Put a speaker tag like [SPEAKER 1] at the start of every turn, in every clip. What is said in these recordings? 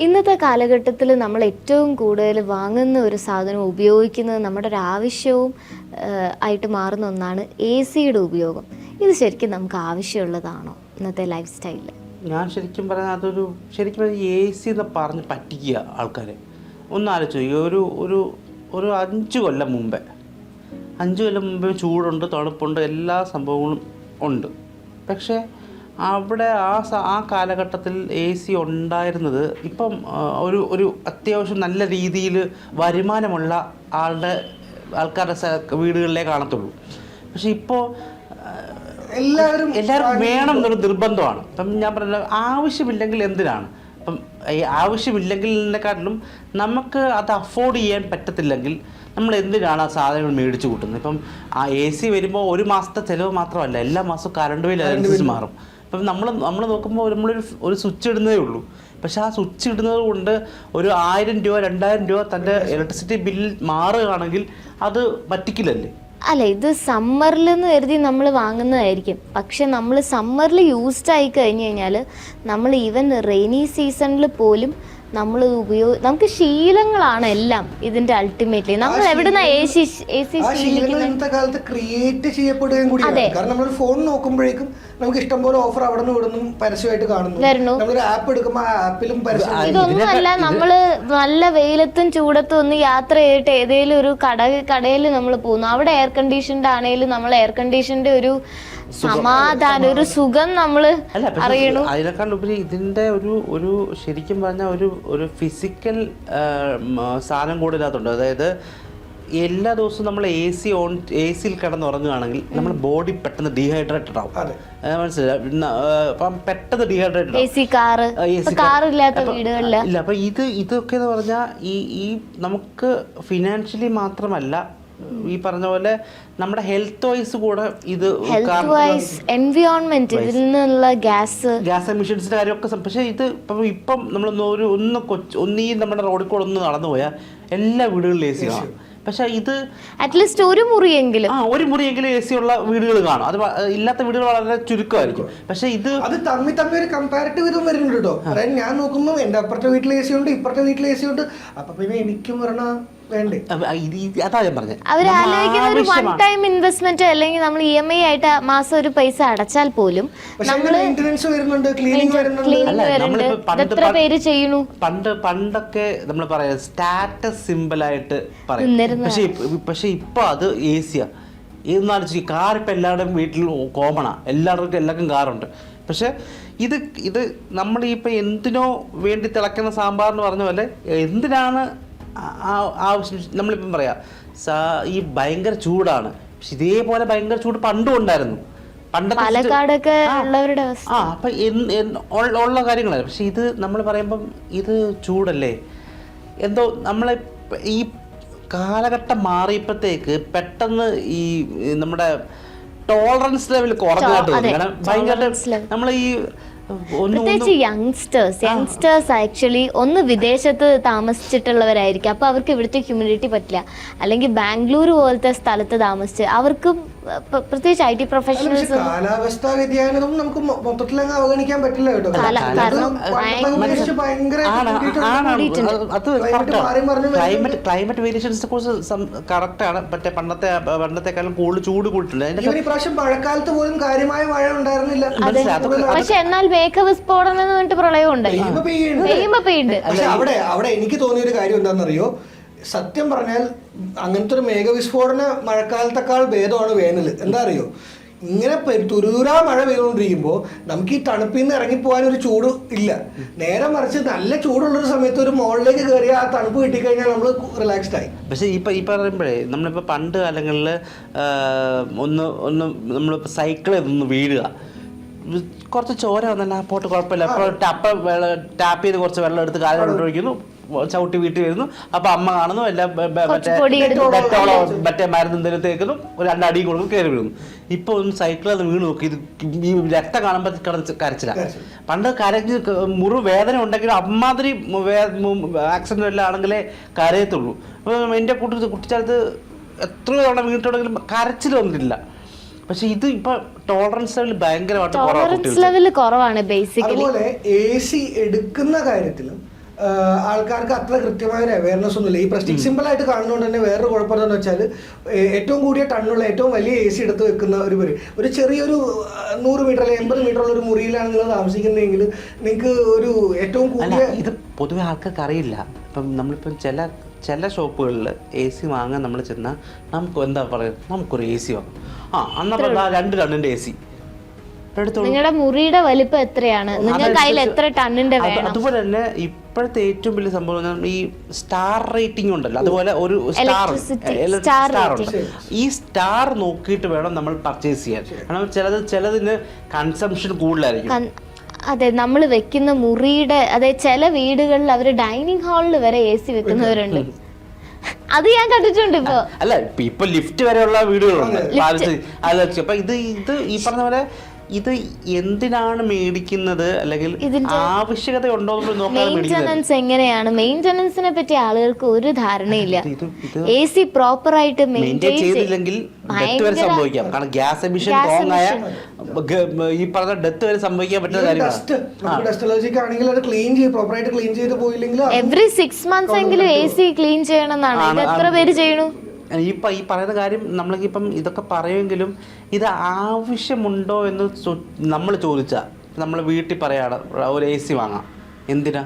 [SPEAKER 1] ഇന്നത്തെ കാലഘട്ടത്തിൽ നമ്മൾ ഏറ്റവും കൂടുതൽ വാങ്ങുന്ന ഒരു സാധനം ഉപയോഗിക്കുന്നത് നമ്മുടെ ഒരു ആവശ്യവും ആയിട്ട് മാറുന്ന ഒന്നാണ് എ സിയുടെ ഉപയോഗം. ഇത് ശരിക്കും നമുക്ക് ആവശ്യമുള്ളതാണോ ഇന്നത്തെ ലൈഫ് സ്റ്റൈലിൽ?
[SPEAKER 2] ഞാൻ ശരിക്കും പറഞ്ഞാൽ അതൊരു ശരിക്കും എ സി എന്ന് പറഞ്ഞ് പറ്റിക്കുക ആൾക്കാരെ. ഒന്ന് ആലോചിച്ചു, ഒരു 5 കൊല്ലം മുമ്പേ ചൂടുണ്ട്, തണുപ്പുണ്ട്, എല്ലാ സംഭവങ്ങളും ഉണ്ട്. പക്ഷേ അവിടെ ആ കാലഘട്ടത്തിൽ എ സി ഉണ്ടായിരുന്നത് ഇപ്പം ഒരു അത്യാവശ്യം നല്ല രീതിയിൽ വരുമാനമുള്ള ആൾക്കാരുടെ വീടുകളിലേ കാണത്തുള്ളൂ. പക്ഷെ ഇപ്പോൾ എല്ലാവരും വേണം എന്നൊരു നിർബന്ധമാണ്. അപ്പം ഞാൻ പറഞ്ഞ ആവശ്യമില്ലെങ്കിൽ എന്തിനാണ്? അപ്പം ഈ ആവശ്യമില്ലെങ്കിലിനെക്കാട്ടിലും നമുക്ക് അത് അഫോർഡ് ചെയ്യാൻ പറ്റത്തില്ലെങ്കിൽ നമ്മൾ എന്തിനാണ് ആ സാധനങ്ങൾ മേടിച്ച് കൂട്ടുന്നത്? ഇപ്പം ആ എ സി വരുമ്പോൾ ഒരു മാസത്തെ ചിലവ് മാത്രമല്ല, എല്ലാ മാസവും കറണ്ട് ബില്ല് അതനുസരിച്ച് മാറും. അപ്പം നമ്മൾ നോക്കുമ്പോൾ ഒരു സ്വിച്ച് ഇടുന്നതേ ഉള്ളൂ. പക്ഷെ ആ സ്വിച്ച് ഇടുന്നത് കൊണ്ട് ഒരു 1000 രൂപ 2000 രൂപ തൻ്റെ ഇലക്ട്രിസിറ്റി ബില്ല് മാറുകയാണെങ്കിൽ അത് പറ്റിക്കില്ലല്ലേ?
[SPEAKER 1] അല്ല, ഇത് സമ്മറിലെന്ന് കരുതി നമ്മൾ വാങ്ങുന്നതായിരിക്കും. പക്ഷെ നമ്മൾ സമ്മറിൽ യൂസ്ഡ് ആയി കഴിഞ്ഞ് കഴിഞ്ഞാൽ നമ്മൾ ഈവൻ റെയിനി സീസണിൽ പോലും നമ്മൾ നമുക്ക് ശീലങ്ങളാണ് എല്ലാം ഇതിന്റെ അൾട്ടിമേറ്റ്ലി. നമ്മൾ എവിടുന്ന എ സി
[SPEAKER 3] ഇന്നത്തെ കാലത്ത് ക്രിയേറ്റ് ചെയ്യപ്പെടുകയും കൂടിയാണ്. കാരണം നമ്മൾ ഫോൺ നോക്കുമ്പോഴേക്കും നമുക്ക് ഇഷ്ടംപോലെ ഓഫർ അവിടെ നിന്ന് ഇവിടുന്നും പരസ്യമായിട്ട് കാണുന്നു. നമ്മളൊരു ആപ്പ് എടുക്കുമ്പോൾ ആ ആപ്പിലും പരസ്യം.
[SPEAKER 1] ഇതൊന്നുമല്ല, നമ്മള് നല്ല വെയിലത്തും ചൂടത്തും ഒന്ന് യാത്ര ചെയ്തിട്ട് ഏതെങ്കിലും ഒരു കടയിൽ നമ്മൾ പോകുന്നു, അവിടെ എയർ കണ്ടീഷൻഡ് ആണെങ്കിലും നമ്മൾ എയർ കണ്ടീഷന്റെ ഒരു സമാധാനം, ഒരു സുഖം നമ്മൾ അറിയണു.
[SPEAKER 2] അതിനേക്കാളുപരി ഇതിന്റെ ഒരു ശരിക്കും പറഞ്ഞ ഒരു ഫിസിക്കൽ സാധനം കൂടെ ഇതിനകത്തുണ്ട്. അതായത് എല്ലാ ദിവസവും നമ്മൾ എ സിയിൽ കിടന്നുറങ്ങുകയാണെങ്കിൽ നമ്മുടെ ബോഡി പെട്ടെന്ന് ഡീഹൈഡ്രേറ്റഡ് ആവും. മനസ്സിലായി? പെട്ടെന്ന് ഡീഹൈഡ്രേറ്റഡ് ഇല്ല. അപ്പൊ ഇതൊക്കെ എന്ന് പറഞ്ഞാൽ ഈ നമുക്ക് ഫിനാൻഷ്യലി മാത്രമല്ല, ഈ പറഞ്ഞ പോലെ നമ്മുടെ ഹെൽത്ത് വൈസ് കൂടെ ഇത്
[SPEAKER 1] എൻവയോൺമെന്റ്, ഇതിൽ നിന്നുള്ള ഗ്യാസ്
[SPEAKER 2] എമിഷൻസിന്റെ കാര്യമൊക്കെ. പക്ഷേ ഇത് ഇപ്പം ഒന്നീ നമ്മുടെ റോഡിൽ കൂടെ ഒന്ന് നടന്നു പോയാൽ എല്ലാ വീടുകളിലും എ സി കാണും. പക്ഷെ ഇത്
[SPEAKER 1] അറ്റ്ലീസ്റ്റ് ഒരു മുറിയെങ്കിലും
[SPEAKER 2] എ സി ഉള്ള വീടുകൾ കാണും. അത് ഇല്ലാത്ത വീടുകൾ വളരെ ചുരുക്കമായിരിക്കും. പക്ഷെ ഇത്
[SPEAKER 3] തമ്മിൽ ഒരു കമ്പാരിറ്റീവ് ഇതും വരുന്നുണ്ട് കേട്ടോ. അതായത് ഞാൻ നോക്കുമ്പോൾ എൻ്റെ അപ്പുറത്തെ വീട്ടിൽ എ സി ഉണ്ട്, ഇപ്പുറത്തെ വീട്ടിൽ എ സി ഉണ്ട്. അപ്പൊ പിന്നെ എനിക്കും വരണ വേണ്ടേ?
[SPEAKER 2] അതാ ഞാൻ പറഞ്ഞത്.
[SPEAKER 1] അവരാലോചിക്കുന്ന ഒരു വൺ ടൈം ഇൻവെസ്റ്റ്മെന്റ്, അല്ലെങ്കിൽ നമ്മൾ EMI ആയിട്ട് മാസം ഒരു പൈസ അടച്ചാൽ പോലും എത്ര പേര് ചെയ്യുന്നു.
[SPEAKER 2] പണ്ടൊക്കെ നമ്മൾ പറയാ സ്റ്റാറ്റസ് സിമ്പിൾ ആയിട്ട് പറയും. പക്ഷെ ഇപ്പൊ അത് എ സിയാ. എന്നാലും കാർ ഇപ്പൊ എല്ലാവരുടെയും വീട്ടിൽ കോമണാ, എല്ലാവർക്കും കാറുണ്ട്. പക്ഷെ ഇത് നമ്മൾ ഇപ്പൊ എന്തിനോ വേണ്ടി തിളക്കുന്ന സാമ്പാറെന്ന് പറഞ്ഞ പോലെ എന്തിനാണ് ആവശ്യം? നമ്മളിപ്പം പറയാം ഈ ഭയങ്കര ചൂടാണ്, പക്ഷെ ഇതേപോലെ ഭയങ്കര ചൂട് പണ്ടും ഉണ്ടായിരുന്നു.
[SPEAKER 1] പാലക്കാടൊക്കെ
[SPEAKER 2] അപ്പൊ ഉള്ള കാര്യങ്ങളാണ്. പക്ഷെ ഇത് നമ്മൾ പറയുമ്പം ഇത് ചൂടല്ലേ, എന്തോ നമ്മളെ ഈ കാലഘട്ടം മാറിയപ്പോഴത്തേക്ക് പെട്ടെന്ന് ഈ നമ്മുടെ ടോളറൻസ് ലെവൽ കുറഞ്ഞായിട്ട് കാരണം ഭയങ്കര നമ്മൾ ഈ
[SPEAKER 1] പ്രത്യേകിച്ച് യങ്സ്റ്റേഴ്സ് ആക്ച്വലി ഒന്ന് വിദേശത്ത് താമസിച്ചിട്ടുള്ളവരായിരിക്കും. അപ്പോൾ അവർക്ക് ഇവിടുത്തെ ഹ്യൂമിഡിറ്റി പറ്റില്ല. അല്ലെങ്കിൽ ബാംഗ്ലൂർ പോലത്തെ സ്ഥലത്ത് താമസിച്ച് അവർക്ക് പ്രത്യേകിച്ച് IT പ്രൊഫഷണൽസ്
[SPEAKER 3] കാലാവസ്ഥാ വ്യതിയാനവും നമുക്ക് മൊത്തത്തിൽ അവഗണിക്കാൻ പറ്റില്ല കേട്ടോ.
[SPEAKER 2] ക്ലൈമറ്റ് വേരിയേഷൻസിനെ കുറിച്ച് കറക്റ്റ് ആണ്. മറ്റേ പണ്ടത്തെക്കാളും കൂടുതൽ ചൂട് കൂടിയിട്ടുണ്ട്.
[SPEAKER 3] ഇപ്രാവശ്യം മഴക്കാലത്ത് പോലും കാര്യമായ മഴ ഉണ്ടായിരുന്നില്ല.
[SPEAKER 1] പക്ഷെ എന്നാൽ മേഘവിസ്ഫോടനം എന്ന് പറഞ്ഞിട്ട് പ്രളയം ഉണ്ട്.
[SPEAKER 3] പക്ഷെ അവിടെ എനിക്ക് തോന്നിയൊരു കാര്യം എന്താണെന്നറിയോ? സത്യം പറഞ്ഞാൽ അങ്ങനത്തെ ഒരു മേഘവിസ്ഫോടന മഴക്കാലത്തേക്കാൾ ഭേദമാണ് വേനൽ. എന്താ അറിയോ? ഇങ്ങനെ തുരുതുരാ മഴ പെയ്തുകൊണ്ടിരിക്കുമ്പോൾ നമുക്ക് ഈ തണുപ്പിൽ നിന്ന് ഇറങ്ങിപ്പോകാനൊരു ചൂട് ഇല്ല. നേരെ മറിച്ച് നല്ല ചൂടുള്ളൊരു സമയത്ത് ഒരു മുകളിലേക്ക് കയറിയ ആ തണുപ്പ് കിട്ടിക്കഴിഞ്ഞാൽ നമ്മൾ റിലാക്സ്ഡ് ആയി.
[SPEAKER 2] പക്ഷേ ഈ പറയുമ്പോഴേ നമ്മളിപ്പോൾ പണ്ട് കാലങ്ങളിൽ ഒന്ന് നമ്മൾ സൈക്കിൾ ചെയ്തൊന്ന് വീഴുക, കുറച്ച് ചോര വന്നല്ല പോട്ട് കുഴപ്പമില്ല. അപ്പോൾ ടാപ്പ് ചെയ്ത് കുറച്ച് വെള്ളം എടുത്ത് കാലം കൊണ്ടൊഴിക്കുന്നു, ചവിട്ടി വീട്ടിൽ വരുന്നു. അപ്പൊ അമ്മ കാണുന്നു, എല്ലാം മറ്റേ മരുന്ന് എന്തെങ്കിലും തേക്കുന്നു, 2 അടിയും കൊടുക്കും, കയറി വീഴുന്നു. ഇപ്പൊ ഒന്ന് സൈക്കിളിൽ വീണ് നോക്കി, ഇത് ഈ രക്തം കാണുമ്പോൾ കരച്ചില്ല. പണ്ട് കരഞ്ഞ് വേദന ഉണ്ടെങ്കിലും അമ്മാതിരി ആക്സിഡന്റ് എല്ലാം ആണെങ്കിലേ കരയത്തുള്ളൂ. അപ്പൊ എൻ്റെ കുട്ടിക്കാലത്ത് എത്രയോ തവണ വീണിട്ടുണ്ടെങ്കിലും കരച്ചിൽ വന്നിട്ടില്ല. പക്ഷെ ഇത് ഇപ്പൊ ടോളറൻസ് ലെവൽ ഭയങ്കരമായിട്ട്
[SPEAKER 1] കുറവാണ് ബേസിക്കലി.
[SPEAKER 3] അതുപോലെ AC എടുക്കുന്ന കാര്യത്തിലും ആൾക്കാർക്ക് അത്ര കൃത്യമായ ഒരു അവയർനെസ് ഒന്നുമില്ല. ഈ പ്രസ്റ്റിക് സിമ്പിളായിട്ട് കാണുന്നതുകൊണ്ട് തന്നെ വേറൊരു കുഴപ്പം എന്താണെന്ന് വെച്ചാൽ ഏറ്റവും കൂടിയ ടണ്ണുള്ള ഏറ്റവും വലിയ AC എടുത്ത് വെക്കുന്ന ഒരു ചെറിയൊരു 100 മീറ്റർ അല്ലെങ്കിൽ 80 മീറ്റർ ഉള്ള ഒരു മുറിയിലാണ് നിങ്ങൾ താമസിക്കുന്നതെങ്കിൽ നിങ്ങൾക്ക് ഒരു ഏറ്റവും കൂടിയ
[SPEAKER 2] ഇത് പൊതുവെ ആൾക്കാർക്ക് അറിയില്ല. ഇപ്പം നമ്മളിപ്പം ചില ഷോപ്പുകളിൽ AC വാങ്ങാൻ നമ്മൾ ചെന്നാൽ നമുക്ക് എന്താ പറയുക, നമുക്കൊരു AC വാങ്ങാം, അന്നപ്പോൾ 2 ടണ്ണിൻ്റെ AC
[SPEAKER 1] നിങ്ങളുടെ മുറിയുടെ വലിപ്പം എത്രയാണ്, നിങ്ങൾക്ക് അതിൽ എത്ര ടണ്ണിന്റെ വേണം.
[SPEAKER 2] അതുപോലെ തന്നെ ഇപ്പോഴത്തെ ഏറ്റവും വലിയ സംഭവം ഈ സ്റ്റാർ റേറ്റിംഗ് ഉണ്ടല്ലോ, അതുപോലെ ഒരു സ്റ്റാർ ഉണ്ട്. ഈ സ്റ്റാർ നോക്കിയിട്ട് വേണം നമ്മൾ പർച്ചേസ് ചെയ്യാൻ. കാരണം ചിലതിന് കൺസംഷൻ കൂടുതലായിരിക്കും.
[SPEAKER 1] അതെ, നമ്മൾ വെക്കുന്ന മുറിയുടെ, അതായത് ചില വീടുകളിൽ അവർ ഡൈനിങ് ഹാളിൽ വരെ AC വെക്കുന്നവരുണ്ട്. അത് ഞാൻ കണ്ടിട്ടുണ്ട്.
[SPEAKER 2] അല്ല ഇപ്പൊ ലിഫ്റ്റ് വരെയുള്ള വീടുകളുണ്ട്. അപ്പൊ ഇത് ഈ പറഞ്ഞ പോലെ ഇത് എന്തിനാണ് മേടിക്കുന്നത്, അല്ലെങ്കിൽ ആവശ്യകത ഉണ്ടോ എന്ന് നോക്കാൻ
[SPEAKER 1] മെയിൻ്റനൻസ് എങ്ങനെയാണ്, മെയിൻ്റനൻസിനെ പറ്റി ആളുകൾക്ക് ഒരു ധാരണയില്ല. AC പ്രോപ്പർ ആയിട്ട് മെയിൻറ്റെയിൻ
[SPEAKER 2] ചെയ്തില്ലെങ്കിൽ ഡെത്ത് വരെ സംഭവിക്കാം. കാരണം ഗ്യാസ് എമിഷൻ റോങ് ആയ ഈ പറഞ്ഞ ഡെത്ത് വരെ സംഭവിക്കാൻ പറ്റുന്ന കാര്യമാണ്.
[SPEAKER 1] എവറി 6 months എങ്കിലും AC ക്ലീൻ ചെയ്യണം എന്നാണ്. ഇത് എത്ര പേര് ചെയ്യണു?
[SPEAKER 2] ഈ പറയുന്ന കാര്യം നമ്മൾക്കിപ്പം ഇതൊക്കെ പറയുമെങ്കിലും ഇത് ആവശ്യമുണ്ടോ എന്ന് നമ്മൾ ചോദിച്ചാൽ നമ്മൾ വീട്ടിൽ പറയാണ് ഒരു AC വാങ്ങാം, എന്തിനാ?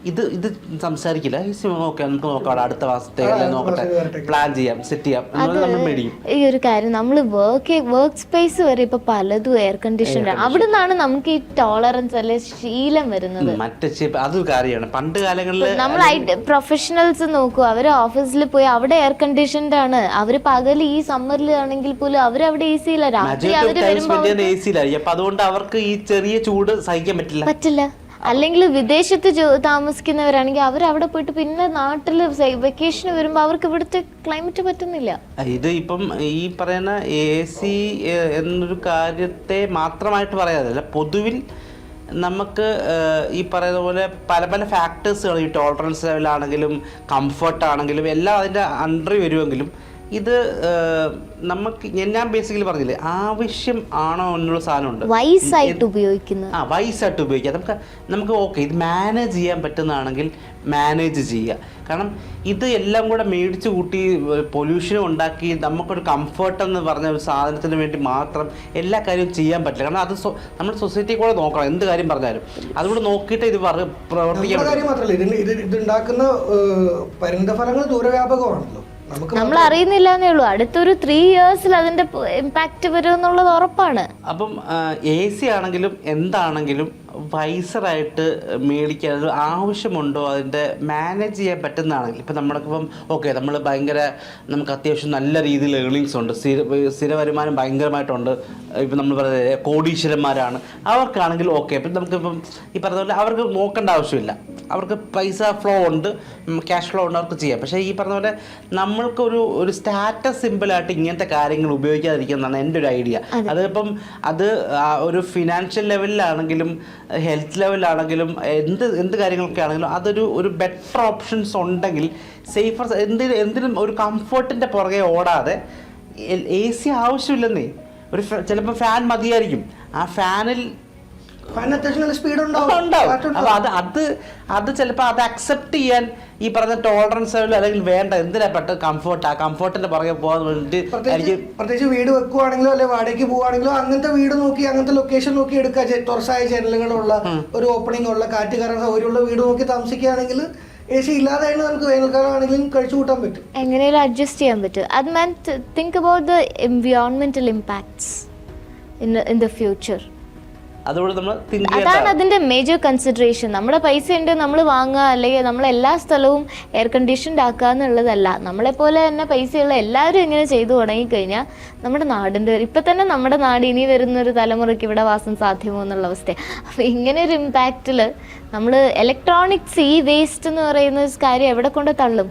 [SPEAKER 2] ഇത് സംസാരിക്കില്ല. ഓക്കെ നമുക്ക് നോക്കാം, അടുത്ത മാസത്തേക്ക് നോക്കട്ടെ, പ്ലാൻ ചെയ്യാം, സെറ്റ് ചെയ്യാം, നമ്മൾ മേടിക്കും.
[SPEAKER 1] ഈ ഒരു കാര്യം നമ്മൾ വർക്ക് സ്പേസ് വരെ ഇപ്പൊ പലതും എയർ കണ്ടീഷൻഡ് ആണ്. അവിടെ നിന്നാണ് നമുക്ക് ഈ ടോളറൻസ് അല്ലെ ശീലം വരുന്നത്.
[SPEAKER 2] അതൊരു കാര്യമാണ്. പണ്ട് കാലങ്ങളിൽ
[SPEAKER 1] നമ്മൾ പ്രൊഫഷണൽസ് നോക്കൂ, അവര് ഓഫീസിൽ പോയി അവിടെ എയർ കണ്ടീഷൻഡ് ആണ്. അവര് പകൽ ഈ സമ്മറിൽ ആണെങ്കിൽ പോലും അവരവിടെ AC ഇല്ല, രാത്രി അവര് വരുമ്പോ
[SPEAKER 2] അപ്പൊ അതുകൊണ്ട് അവർക്ക് ഈ ചെറിയ ചൂട് സഹിക്കാൻ പറ്റില്ല.
[SPEAKER 1] അല്ലെങ്കിൽ വിദേശത്ത് താമസിക്കുന്നവരാണെങ്കിൽ അവർ അവിടെ പോയിട്ട് പിന്നെ നാട്ടിൽ വെക്കേഷന് വരുമ്പോൾ അവർക്ക് ഇവിടുത്തെ ക്ലൈമറ്റ് പറ്റുന്നില്ല.
[SPEAKER 2] ഇത് ഇപ്പം ഈ പറയുന്ന AC എന്നൊരു കാര്യത്തെ മാത്രമായിട്ട് പറയാതല്ല, പൊതുവിൽ നമുക്ക് ഈ പറയുന്ന പോലെ പല ഫാക്ടേഴ്സുകൾ, ഈ ടോളറൻസ് ലെവലാണെങ്കിലും കംഫർട്ടാണെങ്കിലും എല്ലാം അതിൻ്റെ അണ്ടറിൽ വരുമെങ്കിലും ഇത് നമുക്ക് ഞാൻ ബേസിക്കലി പറഞ്ഞില്ലേ, ആവശ്യം ആണോ എന്നുള്ള സാധനമുണ്ട്.
[SPEAKER 1] വൈസായിട്ട് ഉപയോഗിക്കുന്നത്,
[SPEAKER 2] വൈസായിട്ട് ഉപയോഗിക്കുക. നമുക്ക് ഓക്കെ ഇത് മാനേജ് ചെയ്യാൻ പറ്റുന്നതാണെങ്കിൽ മാനേജ് ചെയ്യുക. കാരണം ഇത് എല്ലാം കൂടെ മേടിച്ച് കൂട്ടി പൊല്യൂഷനും ഉണ്ടാക്കി നമുക്കൊരു കംഫർട്ട് എന്ന് പറഞ്ഞ ഒരു സാധനത്തിന് വേണ്ടി മാത്രം എല്ലാ കാര്യവും ചെയ്യാൻ പറ്റില്ല. കാരണം അത് നമ്മൾ സൊസൈറ്റി കൂടെ നോക്കണം, എന്ത് കാര്യം പറഞ്ഞാലും അതുകൂടെ നോക്കിയിട്ട് ഇത് പ്രവർത്തിക്കാൻ
[SPEAKER 3] പറ്റില്ല. ഇത് ഉണ്ടാക്കുന്ന പരിണിതഫലങ്ങൾ ദൂരവ്യാപകമാണല്ലോ,
[SPEAKER 1] നമ്മൾ അറിയുന്നില്ല എന്നേ ഉള്ളൂ. അടുത്തൊരു 3 years അതിന്റെ ഇമ്പാക്ട് വരും എന്നുള്ളത് ഉറപ്പാണ്.
[SPEAKER 2] അപ്പം AC ആണെങ്കിലും എന്താണെങ്കിലും വൈസറായിട്ട് മേടിക്കാൻ ആവശ്യമുണ്ടോ, അതിൻ്റെ മാനേജ് ചെയ്യാൻ പറ്റുന്നതാണെങ്കിൽ. ഇപ്പം നമ്മൾക്കിപ്പം ഓക്കെ നമ്മൾ നമുക്ക് അത്യാവശ്യം നല്ല രീതിയിൽ ഏർണിങ്സ് ഉണ്ട്, സ്ഥിര വരുമാനം ഭയങ്കരമായിട്ടുണ്ട്, ഇപ്പം നമ്മൾ പറയുന്നത് കോടീശ്വരന്മാരാണ്, അവർക്കാണെങ്കിൽ ഓക്കെ. ഇപ്പം നമുക്കിപ്പം ഈ പറഞ്ഞ പോലെ അവർക്ക് നോക്കേണ്ട ആവശ്യമില്ല, അവർക്ക് പൈസ ഫ്ലോ ഉണ്ട്, ക്യാഷ് ഫ്ലോ ഉണ്ട്, അവർക്ക് ചെയ്യാം. പക്ഷേ ഈ പറഞ്ഞ പോലെ നമ്മൾക്കൊരു സ്റ്റാറ്റസ് സിമ്പിളായിട്ട് ഇങ്ങനത്തെ കാര്യങ്ങൾ ഉപയോഗിക്കാതിരിക്കുന്നതാണ് എൻ്റെ ഒരു ഐഡിയ. അതിപ്പം അത് ഒരു ഫിനാൻഷ്യൽ ലെവലിലാണെങ്കിലും ഹെൽത്ത് ലെവലിലാണെങ്കിലും എന്ത് കാര്യങ്ങളൊക്കെ ആണെങ്കിലും അതൊരു ബെറ്റർ ഓപ്ഷൻസ് ഉണ്ടെങ്കിൽ സേഫർ എന്തിനും ഒരു കംഫർട്ടിൻ്റെ പുറകെ ഓടാതെ AC ആവശ്യമില്ലെന്നേ. ചിലപ്പോൾ ഫാൻ മതിയായിരിക്കും, ആ ഫാനിൽ
[SPEAKER 3] സ്പീഡ് ഉണ്ടാവും.
[SPEAKER 2] അപ്പൊ അത് ചിലപ്പോൾ അത് അക്സെപ്റ്റ് ചെയ്യാൻ ഈ പറഞ്ഞ ടോളറൻസ് ലെവൽ അല്ലെങ്കിൽ വേണ്ട, എന്തിനാ പെട്ടെന്ന് കംഫർട്ട്, ആ കംഫർട്ടിന്റെ പുറകെ പോകാൻ വേണ്ടി.
[SPEAKER 3] പ്രത്യേകിച്ച് വീട് വെക്കുവാണെങ്കിലോ അല്ലെങ്കിൽ വാടകയ്ക്ക് പോവുകയാണെങ്കിലോ അങ്ങനത്തെ വീട് നോക്കി അങ്ങനത്തെ ലൊക്കേഷൻ നോക്കി എടുക്കുക. തുറസായ ജനലുകളുള്ള ഒരു ഓപ്പണിംഗ് ഉള്ള കാറ്റ് കയറാൻ സൗകര്യമുള്ള വീട് നോക്കി താമസിക്കുകയാണെങ്കിൽ AC ഇല്ലാതെ നമുക്ക് വേനൽക്കാലം ആണെങ്കിലും കഴിച്ചു കൂട്ടാൻ പറ്റും,
[SPEAKER 1] എങ്ങനെയും അഡ്ജസ്റ്റ് ചെയ്യാൻ പറ്റും. അത് മാൻ തിങ്ക് അബൌട്ട് ദ എൻവയോൺമെന്റൽ ഇമ്പാക്ട്സ് ഇൻ ദ ഫ്യൂച്ചർ. അതാണ് അതിന്റെ മേജർ കൺസിഡറേഷൻ. നമ്മുടെ പൈസ ഉണ്ട്, നമ്മൾ വാങ്ങുക, അല്ലെങ്കിൽ നമ്മളെല്ലാ സ്ഥലവും എയർ കണ്ടീഷൻഡ് ആക്കുക എന്നുള്ളതല്ല. നമ്മളെപ്പോലെ തന്നെ പൈസയുള്ള എല്ലാവരും ഇങ്ങനെ ചെയ്തു തുടങ്ങിക്കഴിഞ്ഞാൽ നമ്മുടെ നാടിൻ്റെ ഇപ്പം തന്നെ നമ്മുടെ നാട് ഇനി വരുന്നൊരു തലമുറയ്ക്ക് ഇവിടെ വാസം സാധ്യമോ എന്നുള്ള അവസ്ഥ. അപ്പോൾ ഇങ്ങനെ ഒരു ഇമ്പാക്റ്റിൽ നമ്മൾ ഇലക്ട്രോണിക്സ്, ഈ വേസ്റ്റ് എന്ന് പറയുന്ന കാര്യം എവിടെ കൊണ്ട് തള്ളും?